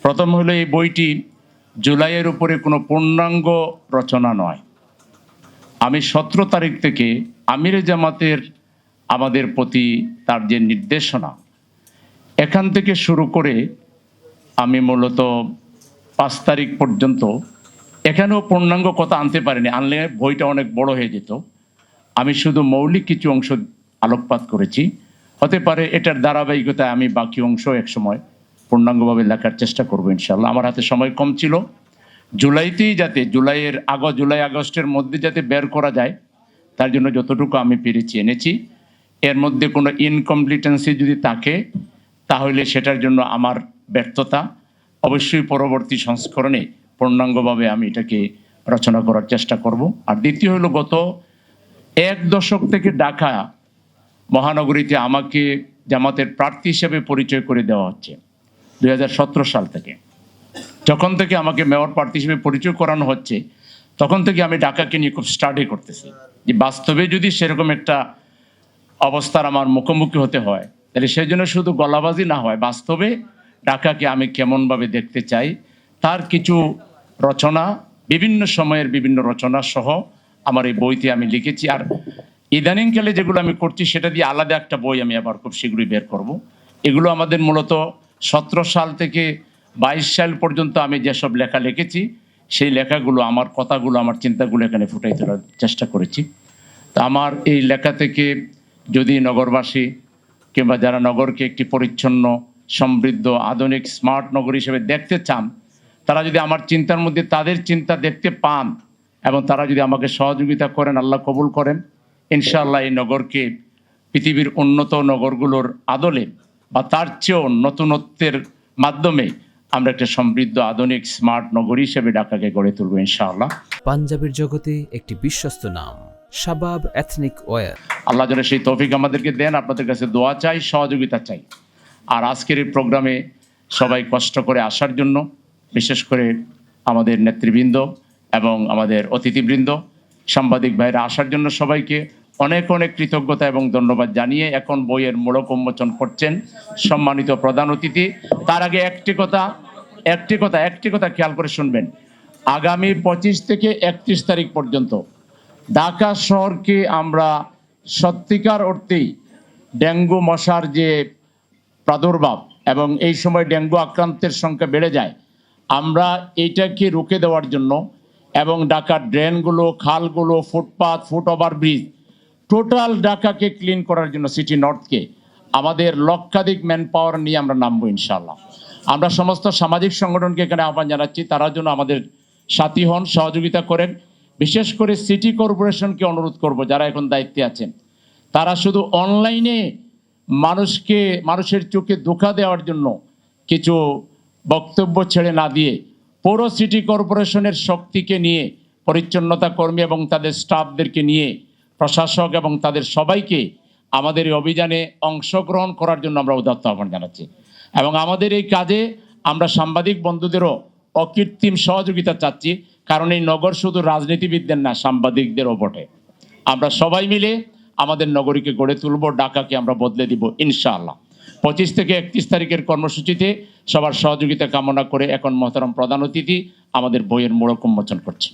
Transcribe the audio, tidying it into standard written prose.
প্রথম হলো, এই বইটি জুলাইয়ের উপরে কোনো পূর্ণাঙ্গ রচনা নয়। আমি 17 তারিখ থেকে আমিরে জামাতের আমাদের প্রতি তার যে নির্দেশনা, এখান থেকে শুরু করে আমি মূলত 5 তারিখ পর্যন্ত এখানেও পূর্ণাঙ্গ কথা আনতে পারিনি, আনলে বইটা অনেক বড় হয়ে যেত। আমি শুধু মৌলিক কিছু অংশ আলোকপাত করেছি। হতে পারে এটার ধারাবাহিকতায় আমি বাকি অংশ একসময় পূর্ণাঙ্গভাবে লেখার চেষ্টা করবো ইনশাল্লাহ। আমার হাতে সময় কম ছিল, জুলাইতেই যাতে জুলাই আগস্টের মধ্যে যাতে বের করা যায়, তার জন্য যতটুকু আমি পেরেছি এনেছি। এর মধ্যে কোনো ইনকমপ্লিটেন্সি যদি থাকে তাহলে সেটার জন্য আমার ব্যর্থতা। অবশ্যই পরবর্তী সংস্করণে পূর্ণাঙ্গভাবে আমি এটাকে রচনা করার চেষ্টা করব। আর দ্বিতীয় হলো, গত 1 দশক থেকে ঢাকা মহানগরীতে আমাকে জামাতের প্রার্থী হিসেবে পরিচয় করে দেওয়া হচ্ছে। 2017 সাল থেকে, যখন থেকে আমাকে মেয়র প্রার্থী হিসেবে পরিচয় করানো হচ্ছে, তখন থেকে আমি ঢাকাকে নিয়ে খুব স্টাডি করতেছি যে বাস্তবে যদি সেরকম একটা অবস্থার আমার মুখোমুখি হতে হয়, তাহলে সেই জন্য শুধু গলাবাজি না হয়, বাস্তবে ঢাকাকে আমি কেমনভাবে দেখতে চাই, তার কিছু রচনা, বিভিন্ন সময়ের বিভিন্ন রচনা সহ আমার এই বইতে আমি লিখেছি। আর ইদানিংকালে যেগুলো আমি করছি সেটা দিয়ে আলাদা একটা বই আমি আবার খুব শীঘ্রই বের করব। এগুলো আমাদের মূলত 17 সাল থেকে 22 সাল পর্যন্ত আমি যেসব লেখা লিখেছি, সেই লেখাগুলো, আমার কথাগুলো, আমার চিন্তাগুলো এখানে ফুটাই তোলার চেষ্টা করেছি। তা আমার এই লেখা থেকে যদি নগরবাসী কিংবা যারা নগরকে একটি পরিচ্ছন্ন, সমৃদ্ধ, আধুনিক, স্মার্ট নগর হিসেবে দেখতে চান, তারা যদি আমার চিন্তার মধ্যে তাদের চিন্তা দেখতে পান এবং তারা যদি আমাকে সহযোগিতা করেন, আল্লাহ কবুল করেন, ইনশাআল্লাহ এই নগরকে পৃথিবীর উন্নত নগরগুলোর আদলে বা তার চেয়েও নতুনত্বের মাধ্যমে আমরা একটা সমৃদ্ধ, আধুনিক, স্মার্ট নগরী হিসেবে ঢাকাকে গড়ে তুলব ইনশাআল্লাহ। পাঞ্জাবের জগতে একটি বিশ্বস্ত নাম, শাবাব এথনিক ওয়্যার। আল্লাহ যেন সেই তৌফিক আমাদেরকে দেন। আপনাদের কাছে দোয়া চাই, সহযোগিতা চাই। আর আজকের এই প্রোগ্রামে সবাই কষ্ট করে আসার জন্য, বিশেষ করে আমাদের নেতৃবৃন্দ এবং আমাদের অতিথিবৃন্দ, সাংবাদিক ভাইরা আসার জন্য সবাইকে অনেক অনেক কৃতজ্ঞতা এবং ধন্যবাদ জানিয়ে এখন বইয়ের মোড়ক উন্মোচন করছেন সম্মানিত প্রধান অতিথি। তার আগে একটি কথা খেয়াল করে শুনবেন। আগামী 25 থেকে 31 তারিখ পর্যন্ত ঢাকা শহরকে আমরা সত্যিকার অর্থেই ডেঙ্গু মশার যে প্রাদুর্ভাব, এবং এই সময় ডেঙ্গু আক্রান্তের সংখ্যা বেড়ে যায়, আমরা এইটাকে রুখে দেওয়ার জন্য এবং ঢাকার ড্রেনগুলো, খালগুলো, footpath, foot over bridge, total ঢাকাকে ক্লিন করার জন্য সিটি নর্থকে আমাদের লক্ষাধিক ম্যান পাওয়ার নিয়ে আমরা নামবো ইনশাআল্লাহ। আমরা সমস্ত সামাজিক সংগঠনকে এখানে আহ্বান জানাচ্ছি, তারা যেন আমাদের সাথী হন, সহযোগিতা করেন। বিশেষ করে সিটি কর্পোরেশনকে অনুরোধ করব, যারা এখন দায়িত্বে আছেন, তারা শুধু অনলাইনে মানুষের চোখে ধোঁকা দেওয়ার জন্য কিছু বক্তব্য ছেড়ে না দিয়ে পৌর সিটি কর্পোরেশনের শক্তিকে নিয়ে, পরিচ্ছন্নতা কর্মী এবং তাদের স্টাফদেরকে নিয়ে, প্রশাসক এবং তাদের সবাইকে আমাদের এই অভিযানে অংশগ্রহণ করার জন্য আমরা উদাত্ত আহ্বান জানাচ্ছি। এবং আমাদের এই কাজে আমরা সাংবাদিক বন্ধুদেরও অকৃত্রিম সহযোগিতা চাচ্ছি, কারণ এই নগর শুধু রাজনীতিবিদদের না, সাংবাদিকদেরও বটে। আমরা সবাই মিলে আমাদের নগরীকে গড়ে তুলব, ঢাকাকে আমরা বদলে দিব ইনশাআল্লাহ। 25 থেকে 31 তারিখের কর্মসূচিতে সবার সহযোগিতা কামনা করে এখন মহতারাম প্রধান অতিথি আমাদের বইয়ের মোড়ক উন্মোচন করছে।